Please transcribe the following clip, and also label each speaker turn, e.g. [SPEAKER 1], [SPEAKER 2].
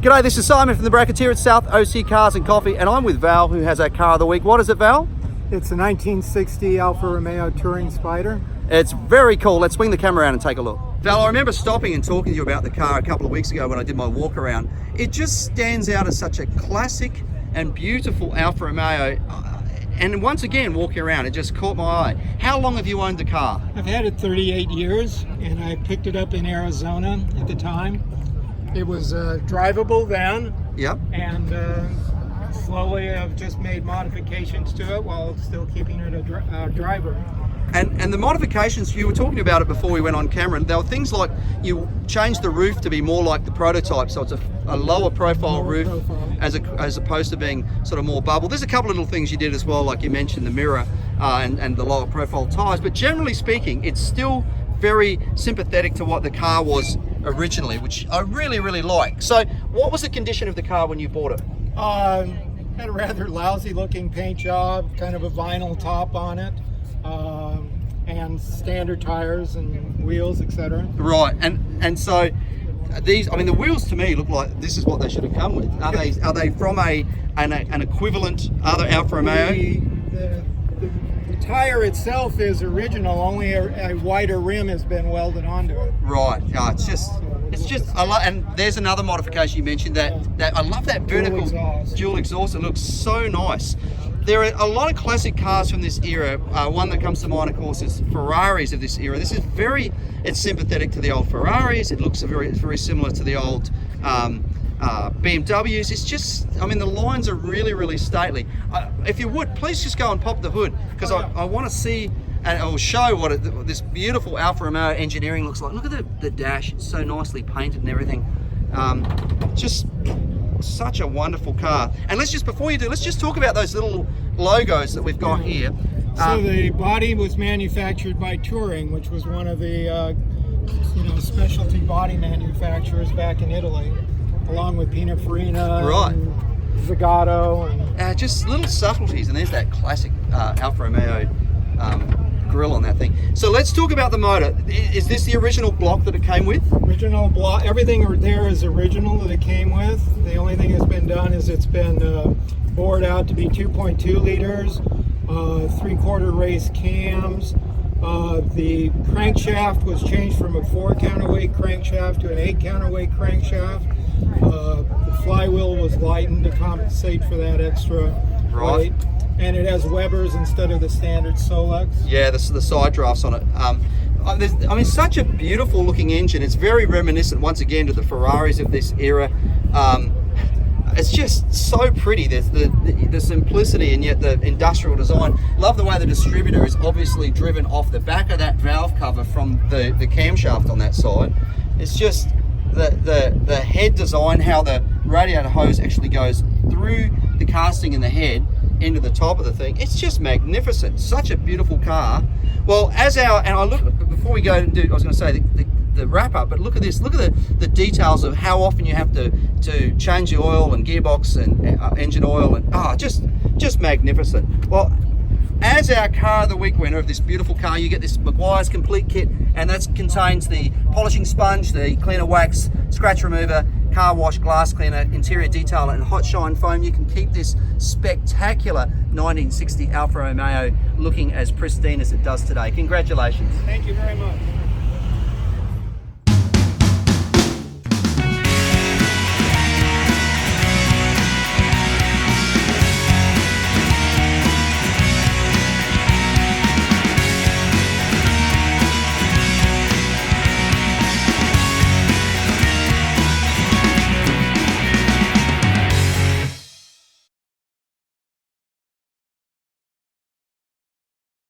[SPEAKER 1] G'day, this is Simon from the Bracketeer at South OC Cars and Coffee, and I'm with Val, who has our car of the week. What is it, Val?
[SPEAKER 2] It's a 1960 Alfa Romeo Touring Spider.
[SPEAKER 1] It's very cool. Let's swing the camera around and take a look. Val, I remember stopping and talking to you about the car a couple of weeks ago when I did my walk around. It just stands out as such a classic and beautiful Alfa Romeo. And once again, walking around, it just caught my eye. How long have you owned the car?
[SPEAKER 2] I've had it 38 years, and I picked it up in Arizona at the time. It was drivable then.
[SPEAKER 1] Yep.
[SPEAKER 2] And slowly I've just made modifications to it while still keeping it a driver.
[SPEAKER 1] And the modifications, you were talking about it before we went on camera, there were things like you changed the roof to be more like the prototype, so it's a lower profile roof as opposed to being sort of more bubble. There's a couple of little things you did as well, like you mentioned the mirror and the lower profile tyres, but generally speaking, it's still very sympathetic to what the car was originally, which I really, really like. So what was the condition of the car when you bought it?
[SPEAKER 2] Had a rather lousy looking paint job, kind of a vinyl top on it. And standard tires and wheels, etc.
[SPEAKER 1] Right, and so these, I mean, the wheels to me look like this is what they should have come with. Are they from an equivalent other Alfa Romeo?
[SPEAKER 2] The tire itself is original. Only a wider rim has been welded onto it.
[SPEAKER 1] Right. Oh, it's just I love. And there's another modification you mentioned that I love that vertical dual exhaust. It looks so nice. There are a lot of classic cars from this era. One that comes to mind, of course, is Ferraris of this era. This is it's sympathetic to the old Ferraris. It looks very similar to the old BMWs. It's just, I mean, the lines are really, really stately. If you would, please just go and pop the hood, because I want to see, and I'll show what this beautiful Alfa Romeo engineering looks like. Look at the dash. It's so nicely painted and everything. Just such a wonderful car. And let's just talk about those little logos that we've got here.
[SPEAKER 2] So the body was manufactured by Touring, which was one of the specialty body manufacturers back in Italy, along with Pininfarina,
[SPEAKER 1] right,
[SPEAKER 2] and Zagato, and
[SPEAKER 1] just little subtleties. And there's that classic Alfa Romeo grill on that thing. So let's talk about the motor. Is this the original block that it came with?
[SPEAKER 2] Original block. Everything there is original that it came with. The only thing that's been done is it's been bored out to be 2.2 liters, 3/4 race cams. The crankshaft was changed from a 4 counterweight crankshaft to an 8 counterweight crankshaft. The flywheel was lightened to compensate for that extra weight. And it has Webers instead of the standard Solex. Yeah,
[SPEAKER 1] the side drafts on it. I mean, such a beautiful looking engine. It's very reminiscent once again to the Ferraris of this era. It's just so pretty. There's the simplicity and yet the industrial design. Love the way the distributor is obviously driven off the back of that valve cover from the camshaft on that side. It's just the head design, how the radiator hose actually goes through the casting in the head into the top of the thing. It's just magnificent. Such a beautiful car. Well, I look, before we go and do, I was going to say the wrap up, but look at this. Look at the details of how often you have to change the oil and gearbox and engine oil, and just magnificent. Well, as our car of the week winner of this beautiful car, you get this Meguiar's complete kit, and that contains the polishing sponge, the cleaner wax, scratch remover, car wash, glass cleaner, interior detailer, and hot shine foam. You can keep this spectacular 1960 Alfa Romeo looking as pristine as it does today. Congratulations.
[SPEAKER 2] Thank you very much.